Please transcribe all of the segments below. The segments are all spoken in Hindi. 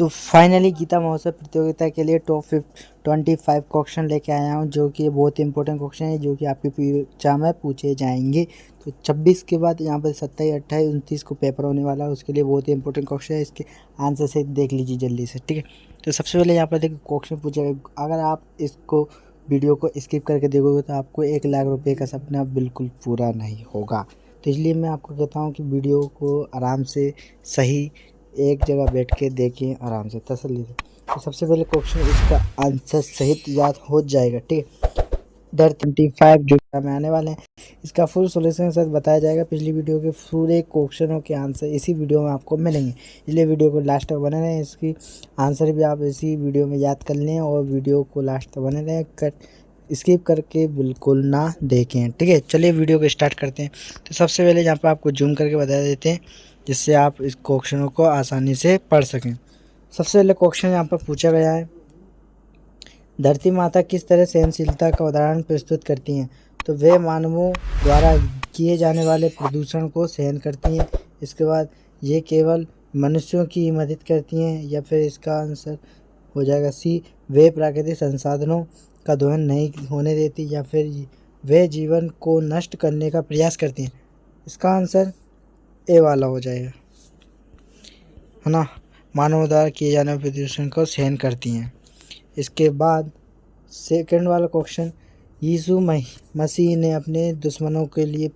तो फाइनली गीता महोत्सव प्रतियोगिता के लिए टॉप 25 क्वेश्चन लेके आया हूँ, जो कि बहुत इंपॉर्टेंट क्वेश्चन है, जो कि आपके परीक्षा में पूछे जाएंगे। तो 26 के बाद यहाँ पर 27, 28, 29 को पेपर होने वाला है, उसके लिए बहुत ही इंपॉर्टेंट क्वेश्चन है। इसके आंसर से देख लीजिए जल्दी से, ठीक है। तो सबसे पहले यहाँ पर देखिए क्वेश्चन पूछा गया, अगर आप इसको वीडियो को स्किप करके देखोगे तो आपको 1 लाख रुपये का सपना बिल्कुल पूरा नहीं होगा। तो इसलिए मैं आपको कहता हूँ कि वीडियो को आराम से सही एक जगह बैठ के देखें, आराम से तसल्ली से। तो सबसे पहले क्वेश्चन इसका आंसर सहित याद हो जाएगा, ठीक है। दर 25 जो में आने वाले हैं, इसका फुल सोल्यूशन के साथ बताया जाएगा। पिछली वीडियो के पूरे क्वेश्चनों के आंसर इसी वीडियो में आपको मिलेंगे, इसलिए वीडियो को लास्ट तक बने रहें। इसकी आंसर भी आप इसी वीडियो में याद कर लें और वीडियो को लास्ट तक बने रहें, स्किप करके बिल्कुल ना देखें, ठीक है। चलिए वीडियो को स्टार्ट करते हैं। तो सबसे पहले यहाँ पर आपको जूम करके बता देते हैं, जिससे आप इस क्वेश्चनों को आसानी से पढ़ सकें। सबसे पहले क्वेश्चन यहाँ पर पूछा गया है, धरती माता किस तरह सहनशीलता का उदाहरण प्रस्तुत करती हैं? तो वे मानवों द्वारा किए जाने वाले प्रदूषण को सहन करती हैं। इसके बाद ये केवल मनुष्यों की मदद करती हैं, या फिर इसका आंसर हो जाएगा सी, वे प्राकृतिक संसाधनों का दोहन नहीं होने देती, या फिर वे जीवन को नष्ट करने का प्रयास करती हैं। इसका आंसर ए वाला हो जाएगा, है ना, मानव द्वारा किए जाने वाले प्रदूषण को सहन करती हैं। इसके बाद सेकंड वाला क्वेश्चन, यीशु मसीह ने अपने दुश्मनों के लिए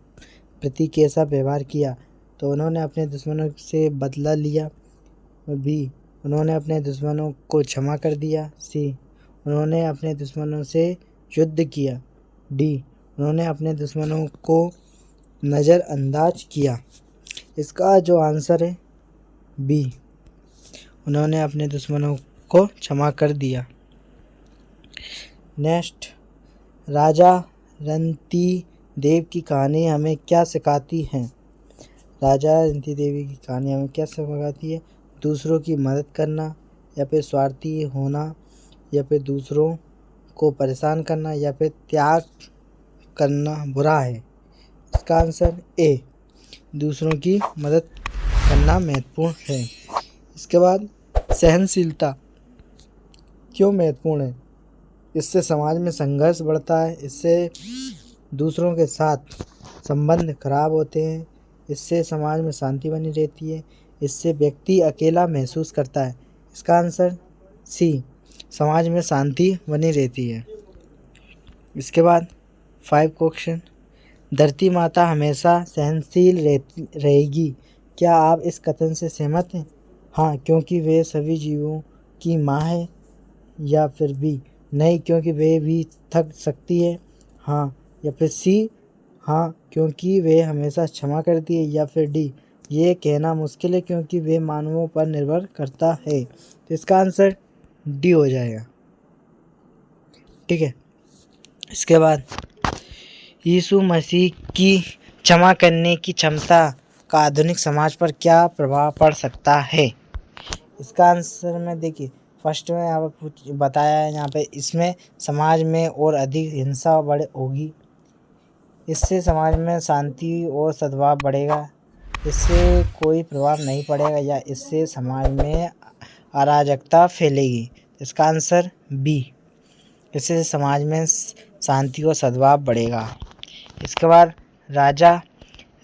प्रति कैसा व्यवहार किया? तो उन्होंने अपने दुश्मनों से बदला लिया, बी, उन्होंने अपने दुश्मनों को क्षमा कर दिया, सी, उन्होंने अपने दुश्मनों से युद्ध किया, डी, उन्होंने अपने दुश्मनों को नज़रअंदाज किया। इसका जो आंसर है बी, उन्होंने अपने दुश्मनों को क्षमा कर दिया। नेक्स्ट, राजा रंती देव की कहानी हमें क्या सिखाती है? राजा रंती देवी की कहानी हमें क्या सिखाती है? दूसरों की मदद करना, या फिर स्वार्थी होना, या फिर दूसरों को परेशान करना, या फिर त्याग करना बुरा है। इसका आंसर ए, दूसरों की मदद करना महत्वपूर्ण है। इसके बाद सहनशीलता क्यों महत्वपूर्ण है? इससे समाज में संघर्ष बढ़ता है, इससे दूसरों के साथ संबंध खराब होते हैं, इससे समाज में शांति बनी रहती है, इससे व्यक्ति अकेला महसूस करता है। इसका आंसर सी, समाज में शांति बनी रहती है। इसके बाद 5 क्वेश्चन, धरती माता हमेशा सहनशील रहेगी, क्या आप इस कथन से सहमत हैं? हाँ, क्योंकि वे सभी जीवों की माँ है, या फिर बी, नहीं, क्योंकि वे भी थक सकती है, हाँ, या फिर सी, हाँ, क्योंकि वे हमेशा क्षमा करती है, या फिर डी, ये कहना मुश्किल है क्योंकि वे मानवों पर निर्भर करता है। तो इसका आंसर डी हो जाएगा, ठीक है। इसके बाद यीशु मसीह की क्षमा करने की क्षमता का आधुनिक समाज पर क्या प्रभाव पड़ सकता है? इसका आंसर में देखिए, फर्स्ट में यहाँ पर बताया है, यहाँ पे इसमें समाज में और अधिक हिंसा बढ़ होगी, इससे समाज में शांति और सद्भाव बढ़ेगा, इससे कोई प्रभाव नहीं पड़ेगा, या इससे समाज में अराजकता फैलेगी। इसका आंसर बी, इससे समाज में शांति और सद्भाव बढ़ेगा। इसके बाद राजा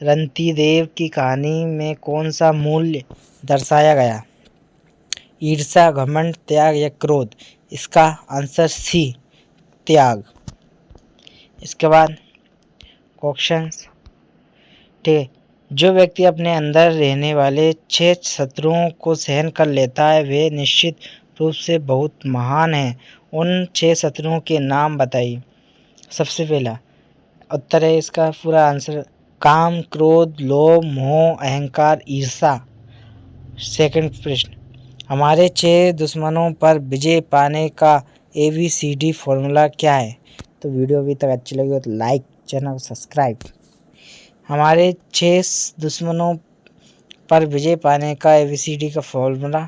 रंतीदेव की कहानी में कौन सा मूल्य दर्शाया गया? ईर्ष्या, घमंड, त्याग या क्रोध? इसका आंसर सी, त्याग। इसके बाद क्वेश्चंस, ठीक है, जो व्यक्ति अपने अंदर रहने वाले 6 शत्रुओं को सहन कर लेता है वे निश्चित रूप से बहुत महान है। उन 6 शत्रुओं के नाम बताइए। सबसे पहला उत्तर है इसका पूरा आंसर, काम, क्रोध, लोभ, मोह, अहंकार, ईर्ष्या। सेकंड प्रश्न, हमारे 6 दुश्मनों पर विजय पाने का ABCD फॉर्मूला क्या है? तो वीडियो अभी तक अच्छी लगी हो तो लाइक, चैनल सब्सक्राइब। हमारे 6 दुश्मनों पर विजय पाने का ABCD का फॉर्मूला,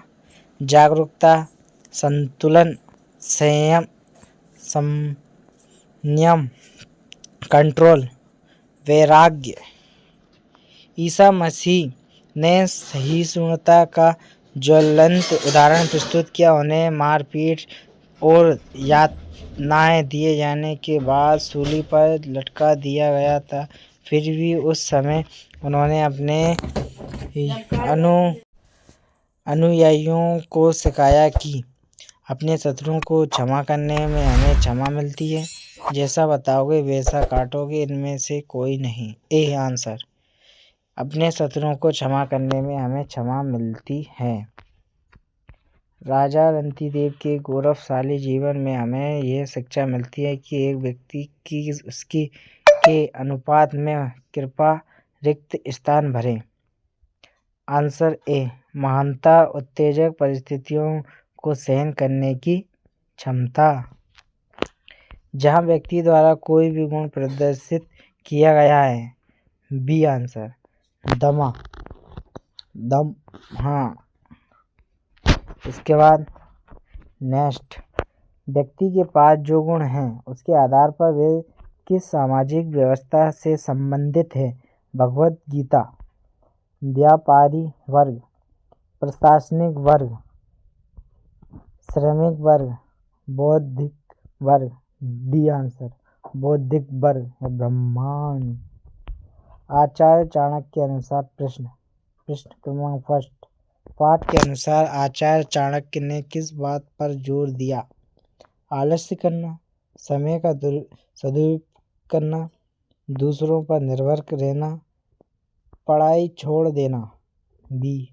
जागरूकता, संतुलन, संयम, संयम, कंट्रोल, वैराग्य। ईसा मसीह ने सहिष्णुता का ज्वलंत उदाहरण प्रस्तुत किया। उन्हें मारपीट और यातनाएं दिए जाने के बाद सूली पर लटका दिया गया था, फिर भी उस समय उन्होंने अपने अनुयायियों को सिखाया कि अपने शत्रुओं को क्षमा करने में हमें क्षमा मिलती है। जैसा बताओगे वैसा काटोगे, इनमें से कोई नहीं। A answer. अपने शत्रुओं को क्षमा करने में हमें क्षमा मिलती है। राजा रंतिदेव के गौरवशाली जीवन में हमें यह शिक्षा मिलती है कि एक व्यक्ति की उसकी के अनुपात में कृपा रिक्त स्थान भरे। Answer A. महानता उत्तेजक परिस्थितियों को सहन करने की क्षमता। जहाँ व्यक्ति द्वारा कोई भी गुण प्रदर्शित किया गया है। B answer. दम। हाँ। इसके बाद नेक्स्ट, व्यक्ति के पास जो गुण हैं उसके आधार पर वे किस सामाजिक व्यवस्था से संबंधित है। भगवत गीता। व्यापारी वर्ग, प्रशासनिक वर्ग, श्रमिक वर्ग, बौद्धिक वर्ग। D answer. बौद्धिक वर्ग है ब्रह्मांड। आचार्य चाणक्य के अनुसार प्रश्न क्रमांक फर्स्ट, पाठ के अनुसार आचार्य चाणक्य ने किस बात पर जोर दिया। आलस्य करना, समय का सदुपयोग करना, दूसरों पर निर्भर रहना, पढ़ाई छोड़ देना। बी।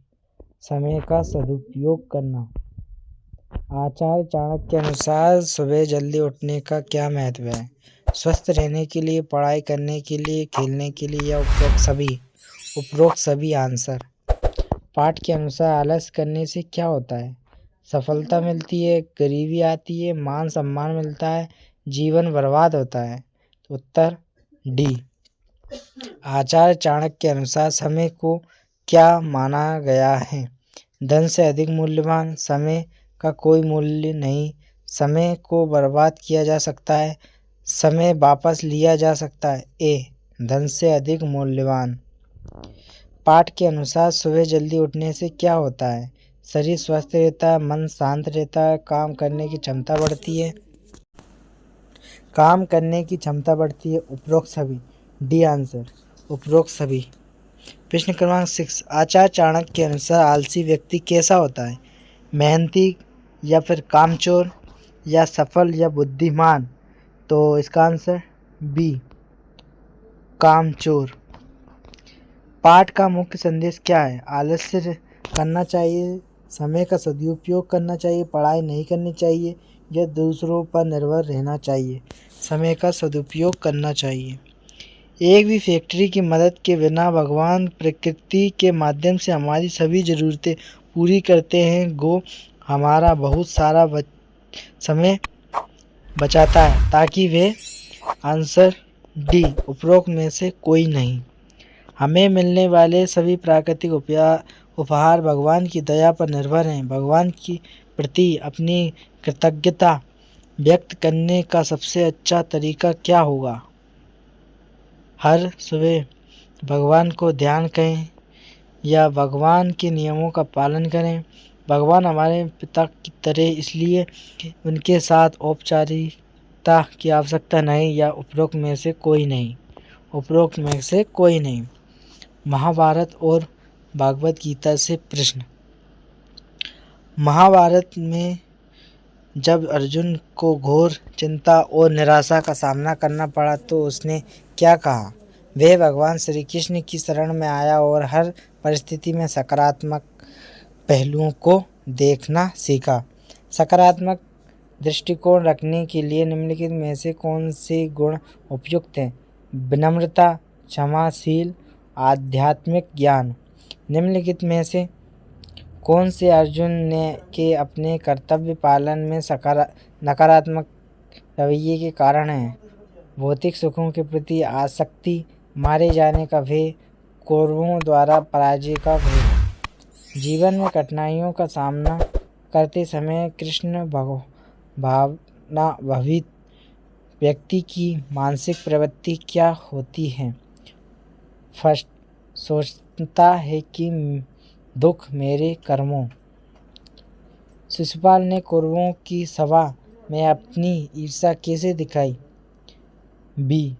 समय का सदुपयोग करना। आचार्य चाणक्य के अनुसार सुबह जल्दी उठने का क्या महत्व है। स्वस्थ रहने के लिए, पढ़ाई करने के लिए, खेलने के लिए या उपरोक्त सभी आंसर। पाठ के अनुसार आलस्य करने से क्या होता है। सफलता मिलती है, गरीबी आती है, मान सम्मान मिलता है, जीवन बर्बाद होता है। उत्तर डी। आचार्य चाणक्य के अनुसार समय को क्या माना गया है। धन से अधिक मूल्यवान, समय का कोई मूल्य नहीं, समय को बर्बाद किया जा सकता है, समय वापस लिया जा सकता है। ए। धन से अधिक मूल्यवान। पाठ के अनुसार सुबह जल्दी उठने से क्या होता है। शरीर स्वस्थ रहता है, मन शांत रहता है, काम करने की क्षमता बढ़ती है। उपरोक्त सभी। D answer. उपरोक्त सभी। प्रश्न क्रमांक 6, आचार्य चाणक्य के अनुसार आलसी व्यक्ति कैसा होता है। मेहनती या फिर कामचोर या सफल या बुद्धिमान। तो इसका आंसर बी। कामचोर। पाठ का मुख्य संदेश क्या है। आलस्य करना चाहिए, समय का सदुपयोग करना चाहिए, पढ़ाई नहीं करनी चाहिए या दूसरों पर निर्भर रहना चाहिए। समय का सदुपयोग करना चाहिए। एक भी फैक्ट्री की मदद के बिना भगवान प्रकृति के माध्यम से हमारी सभी ज़रूरतें पूरी करते हैं। गो हमारा बहुत सारा समय बचाता है ताकि वे। Answer D. उपरोक्त में से कोई नहीं। हमें मिलने वाले सभी प्राकृतिक उपहार भगवान की दया पर निर्भर हैं। भगवान के प्रति अपनी कृतज्ञता व्यक्त करने का सबसे अच्छा तरीका क्या होगा। हर सुबह भगवान को ध्यान करें या भगवान के नियमों का पालन करें। भगवान हमारे पिता की तरह, इसलिए उनके साथ औपचारिकता की आवश्यकता नहीं, या उपरोक्त में से कोई नहीं। महाभारत और भागवत गीता से प्रश्न। महाभारत में जब अर्जुन को घोर चिंता और निराशा का सामना करना पड़ा तो उसने क्या कहा। वह भगवान श्री कृष्ण की शरण में आया और हर परिस्थिति में सकारात्मक पहलुओं को देखना सीखा। सकारात्मक दृष्टिकोण रखने के लिए निम्नलिखित में से कौन से गुण उपयुक्त हैं। विनम्रता, क्षमाशील, आध्यात्मिक ज्ञान। निम्नलिखित में से कौन से अर्जुन ने के अपने कर्तव्य पालन में नकारात्मक रवैये के कारण हैं। भौतिक सुखों के प्रति आसक्ति, मारे जाने का भय, कौरवों द्वारा पराजय का भय। जीवन में कठिनाइयों का सामना करते समय कृष्ण भावना भवित व्यक्ति की मानसिक प्रवृत्ति क्या होती है। फर्स्ट, सोचता है कि दुख मेरे कर्मों शिशुपाल ने कौरवों की सभा में अपनी ईर्ष्या कैसे दिखाई? बी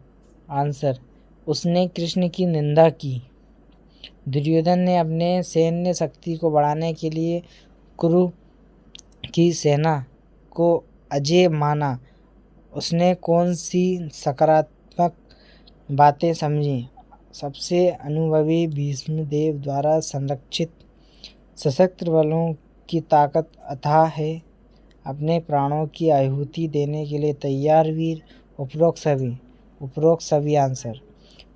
आंसर, उसने कृष्ण की निंदा की। दुर्योधन ने अपने सैन्य शक्ति को बढ़ाने के लिए कुरु की सेना को अजेय माना। उसने कौन सी सकारात्मक बातें समझी? सबसे अनुभवी भीष्म देव द्वारा संरक्षित सशस्त्र बलों की ताकत अथाह है। अपने प्राणों की आहुति देने के लिए तैयार वीर। उपरोक्त सभी आंसर।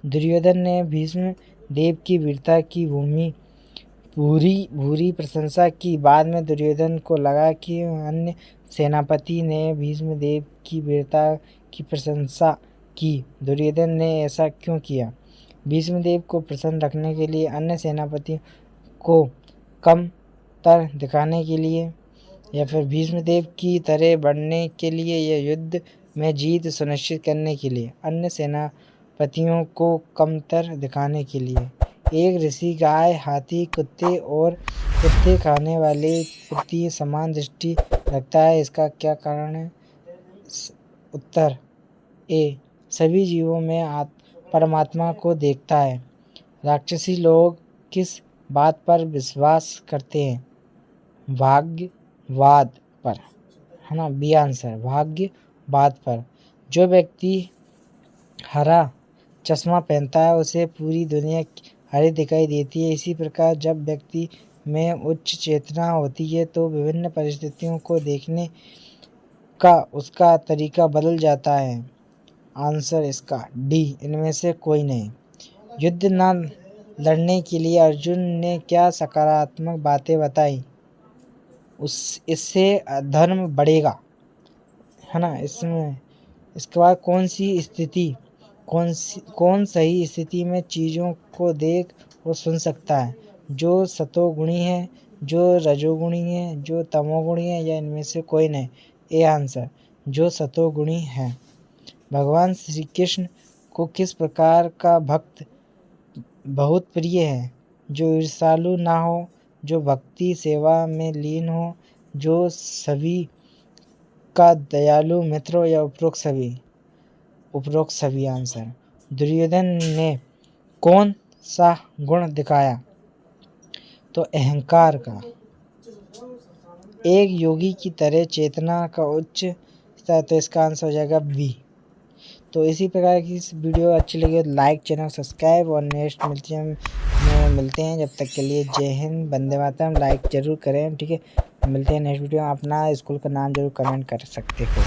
दुर्योधन ने भीष्म देव की वीरता की भूरी प्रशंसा की। बाद में दुर्योधन को लगा कि अन्य सेनापति ने भीष्म देव की वीरता की प्रशंसा की। दुर्योधन ने ऐसा क्यों किया? भीष्म देव को प्रसन्न रखने के लिए, अन्य सेनापतियों को कम तर दिखाने के लिए, या फिर भीष्म देव की तरह बढ़ने के लिए, या युद्ध में जीत सुनिश्चित करने के लिए? अन्य सेनापतियों को कमतर दिखाने के लिए। एक ऋषि गाय, हाथी, कुत्ते और कुत्ते खाने वाले प्रति समान दृष्टि रखता है, इसका क्या कारण है? उत्तर ए, सभी जीवों में परमात्मा को देखता है। राक्षसी लोग किस बात पर विश्वास करते हैं? भाग्यवाद पर, है ना, बी आंसर, भाग्यवाद पर। जो व्यक्ति हरा चश्मा पहनता है उसे पूरी दुनिया हरी दिखाई देती है। इसी प्रकार जब व्यक्ति में उच्च चेतना होती है तो विभिन्न परिस्थितियों को देखने का उसका तरीका बदल जाता है। आंसर इसका डी, इनमें से कोई नहीं। युद्ध न लड़ने के लिए अर्जुन ने क्या सकारात्मक बातें बताई? इससे धर्म बढ़ेगा, है ना। इसके बाद कौन सही स्थिति में चीज़ों को देख और सुन सकता है? जो सतोगुणी है, जो रजोगुणी है, जो तमोगुणी है, या इनमें से कोई नहीं? ए आंसर, जो सतोगुणी है। भगवान श्री कृष्ण को किस प्रकार का भक्त बहुत प्रिय है? जो ईर्ष्यालु ना हो, जो भक्ति सेवा में लीन हो, जो सभी का दयालु मित्र हो, या उपरोक्त सभी आंसर। दुर्योधन ने कौन सा गुण दिखाया? तो अहंकार का। एक योगी की तरह चेतना का उच्च स्तर, तो इसका आंसर हो जाएगा बी। तो इसी प्रकार की इस वीडियो अच्छी लगी तो लाइक, चैनल सब्सक्राइब, और नेक्स्ट मिलते हैं। जब तक के लिए जय हिंद, वंदे मातरम। लाइक जरूर करें, ठीक है। मिलते हैं नेक्स्ट वीडियो। अपना स्कूल का नाम जरूर कमेंट कर सकते हो।